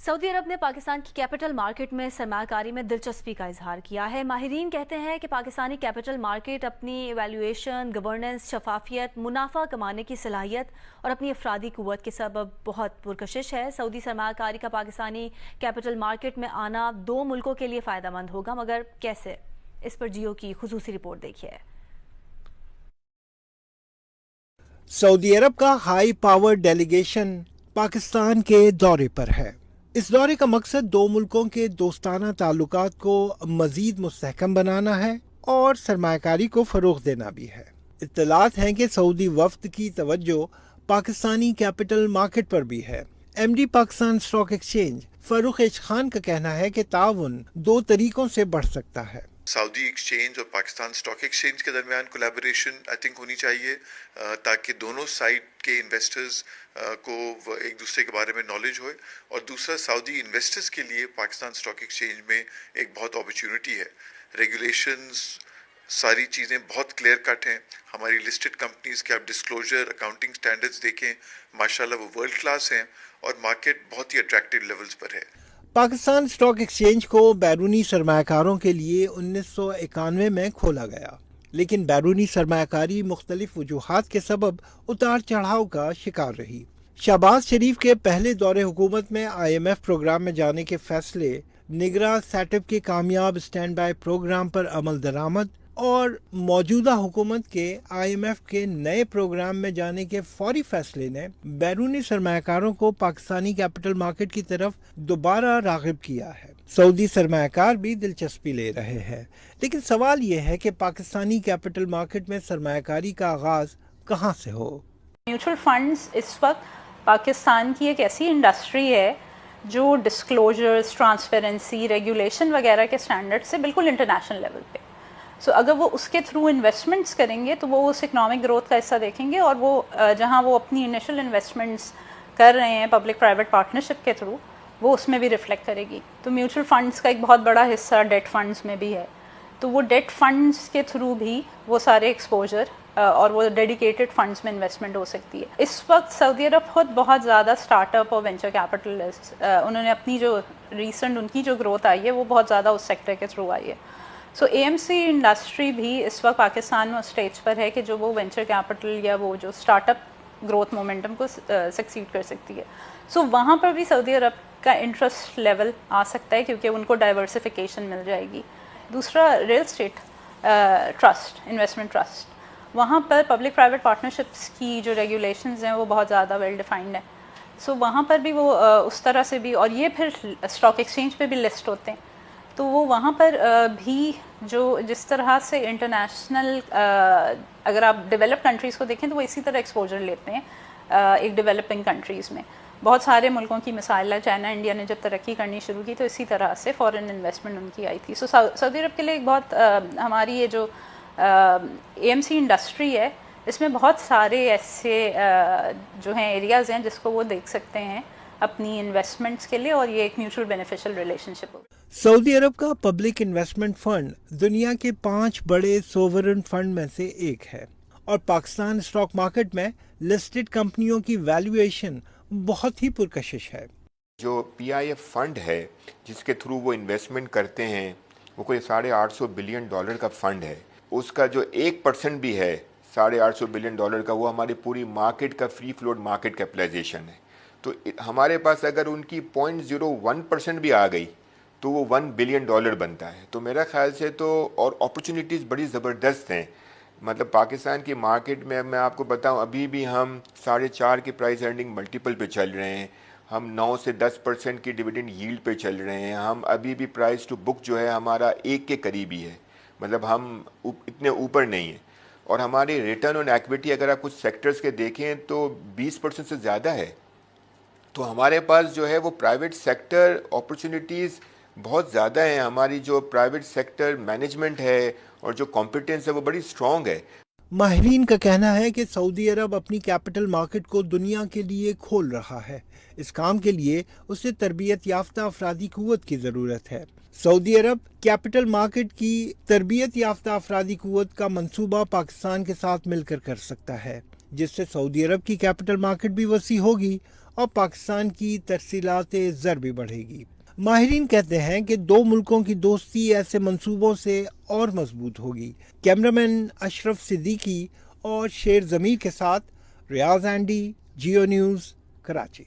سعودی عرب نے پاکستان کی capital market میں سرمایہ کاری میں دلچسپی کا اظہار کیا ہے۔ ماہرین کہتے ہیں کہ پاکستانی کیپٹل مارکیٹ اپنی ایویلیویشن، گورننس، شفافیت، منافع کمانے کی صلاحیت اور اپنی افرادی قوت کے سبب بہت پرکشش ہے۔ سعودی سرمایہ کاری کا پاکستانی کیپٹل مارکیٹ میں آنا 2 ملکوں کے لیے فائدہ مند ہوگا، مگر کیسے؟ اس پر جیو کی خصوصی رپورٹ دیکھیے۔ سعودی عرب کا ہائی پاور ڈیلیگیشن پاکستان کے دورے پر ہے۔ اس دورے کا مقصد 2 ملکوں کے دوستانہ تعلقات کو مزید مستحکم بنانا ہے اور سرمایہ کاری کو فروغ دینا بھی ہے۔ اطلاعات ہیں کہ سعودی وفد کی توجہ پاکستانی کیپٹل مارکیٹ پر بھی ہے۔ M D Pakistan stock exchange Farooq H Khan کا کہنا ہے کہ تعاون 2 طریقوں سے بڑھ سکتا ہے۔ سعودی ایکسچینج اور پاکستان اسٹاک ایکسچینج کے درمیان کولیبوریشن آئی تھنک ہونی چاہیے تاکہ دونوں سائڈ کے انویسٹرز کو ایک دوسرے کے بارے میں نالج ہوئے، اور دوسرا سعودی انویسٹرز کے لیے پاکستان اسٹاک ایکسچینج میں ایک بہت اپرچونٹی ہے۔ ریگولیشنز ساری چیزیں بہت کلیئر کٹ ہیں۔ ہماری لسٹڈ کمپنیز کے آپ ڈسکلوجر، اکاؤنٹنگ سٹینڈرڈز دیکھیں، ماشاءاللہ وہ ورلڈ کلاس ہیں، اور مارکیٹ بہت ہی اٹریکٹیو لیولز پر ہے۔ پاکستان اسٹاک ایکسچینج کو بیرونی سرمایہ کاروں کے لیے 1991 میں کھولا گیا، لیکن بیرونی سرمایہ کاری مختلف وجوہات کے سبب اتار چڑھاؤ کا شکار رہی۔ شہباز شریف کے پہلے دور حکومت میں IMF پروگرام میں جانے کے فیصلے، نگراں سیٹ اپ کے کامیاب اسٹینڈ بائی پروگرام پر عمل درآمد اور موجودہ حکومت کے IMF کے نئے پروگرام میں جانے کے فوری فیصلے نے بیرونی سرمایہ کاروں کو پاکستانی کیپٹل مارکیٹ کی طرف دوبارہ راغب کیا ہے۔ سعودی سرمایہ کار بھی دلچسپی لے رہے ہیں، لیکن سوال یہ ہے کہ پاکستانی کیپٹل مارکیٹ میں سرمایہ کاری کا آغاز کہاں سے ہو؟ میوچل فنڈز اس وقت پاکستان کی ایک ایسی انڈسٹری ہے جو ڈسکلوجرز، ٹرانسپیرنسی، ریگولیشن وغیرہ کے سٹینڈرڈ سے بالکل انٹرنیشنل لیول پہ۔ سو اگر وہ اس کے تھرو انویسٹمنٹس کریں گے تو وہ اس اکنامک گروتھ کا حصہ دیکھیں گے، اور وہ جہاں وہ اپنی انیشل انویسٹمنٹس کر رہے ہیں پبلک پرائیویٹ پارٹنرشپ کے تھرو، وہ اس میں بھی ریفلیکٹ کرے گی۔ تو میوچل فنڈز کا ایک بہت بڑا حصہ ڈیٹ فنڈز میں بھی ہے، تو وہ ڈیٹ فنڈز کے تھرو بھی وہ سارے ایکسپوجر اور وہ ڈیڈیکیٹڈ فنڈز میں انویسٹمنٹ ہو سکتی ہے۔ اس وقت سعودی عرب خود بہت زیادہ اسٹارٹ اپ اور وینچر کیپٹلسٹ، انہوں نے اپنی جو ریسنٹ ان کی جو گروتھ آئی ہے وہ بہت زیادہ اس سیکٹر کے تھرو آئی ہے۔ سو AMC انڈسٹری بھی اس وقت پاکستان میں اسٹیج پر ہے کہ جو وہ وینچر کیپٹل یا وہ جو اسٹارٹ اپ گروتھ مومنٹم کو سکسیڈ کر سکتی ہے۔ سو وہاں پر بھی سعودی عرب کا انٹرسٹ لیول آ سکتا ہے کیونکہ ان کو ڈائیورسفیکیشن مل جائے گی۔ دوسرا real estate trust, investment trust, وہاں پر پبلک پرائیویٹ پارٹنرشپس کی جو ریگولیشنز ہیں وہ بہت زیادہ ویل ڈیفائنڈ ہیں۔ سو وہاں پر بھی وہ اس طرح سے بھی، اور یہ پھر اسٹاک ایکسچینج پہ بھی لسٹ ہوتے ہیں، تو وہ وہاں پر بھی جو جس طرح سے انٹرنیشنل، اگر آپ ڈیولپ کنٹریز کو دیکھیں تو وہ اسی طرح ایکسپوجر لیتے ہیں ایک ڈیولپنگ کنٹریز میں۔ بہت سارے ملکوں کی مثال ہے، چائنا، انڈیا نے جب ترقی کرنی شروع کی تو اسی طرح سے فورن انویسٹمنٹ ان کی آئی تھی۔ سو سعودی عرب کے لیے ایک بہت ہماری یہ جو AMC انڈسٹری ہے، اس میں بہت سارے ایسے جو ہیں ایریاز ہیں جس کو وہ دیکھ سکتے ہیں اپنی انویسٹمنٹس کے لیے، اور یہ ایک میوچل بینیفیشل ریلیشن شپ ہو۔ سعودی عرب کا پبلک انویسٹمنٹ فنڈ دنیا کے 5 بڑے سوورن فنڈ میں سے ایک ہے، اور پاکستان اسٹاک مارکیٹ میں لسٹڈ کمپنیوں کی ویلیویشن بہت ہی پرکشش ہے۔ جو PIF فنڈ ہے جس کے تھرو وہ انویسٹمنٹ کرتے ہیں، وہ کوئی $850 بلین کا فنڈ ہے۔ اس کا جو 1% بھی ہے $850 بلین کا، وہ ہماری پوری مارکیٹ کا فری فلوٹ مارکیٹ کیپٹلائزیشن ہے۔ تو ہمارے پاس اگر ان کی 0.01% بھی آ گئی تو وہ $1 بلین بنتا ہے۔ تو میرا خیال سے تو، اور اپرچونیٹیز بڑی زبردست ہیں، مطلب پاکستان کی مارکیٹ میں میں آپ کو بتاؤں ابھی بھی ہم 4.5 کی پرائز ارننگ ملٹیپل پہ چل رہے ہیں، ہم 9 سے 10% کی ڈیویڈنڈ ییلڈ پہ چل رہے ہیں، ہم ابھی بھی پرائز ٹو بک جو ہے ہمارا 1 کے قریب ہی ہے، مطلب ہم اتنے اوپر نہیں ہیں، اور ہماری ریٹرن آن ایکویٹی اگر آپ کچھ سیکٹرز کے دیکھیں تو 20% سے زیادہ ہے۔ تو ہمارے پاس جو ہے وہ پرائیویٹ سیکٹر اپرچونیٹیز بہت زیادہ ہیں، ہماری جو پرائیویٹ سیکٹر مینجمنٹ ہے اور جو کمپیٹنس ہے وہ بڑی اسٹرانگ ہے۔ ماہرین کا کہنا ہے کہ سعودی عرب اپنی کیپٹل مارکیٹ کو دنیا کے لیے کھول رہا ہے۔ اس کام کے لیے اسے تربیت یافتہ افرادی قوت کی ضرورت ہے۔ سعودی عرب کیپٹل مارکیٹ کی تربیت یافتہ افرادی قوت کا منصوبہ پاکستان کے ساتھ مل کر سکتا ہے، جس سے سعودی عرب کی کیپٹل مارکیٹ بھی وسیع ہوگی اور پاکستان کی ترسیلات زر بھی بڑھے گی۔ ماہرین کہتے ہیں کہ دو ملکوں کی دوستی ایسے منصوبوں سے اور مضبوط ہوگی۔ کیمرامین اشرف صدیقی اور شیر ضمیر کے ساتھ ریاض اینڈی، جیو نیوز، کراچی۔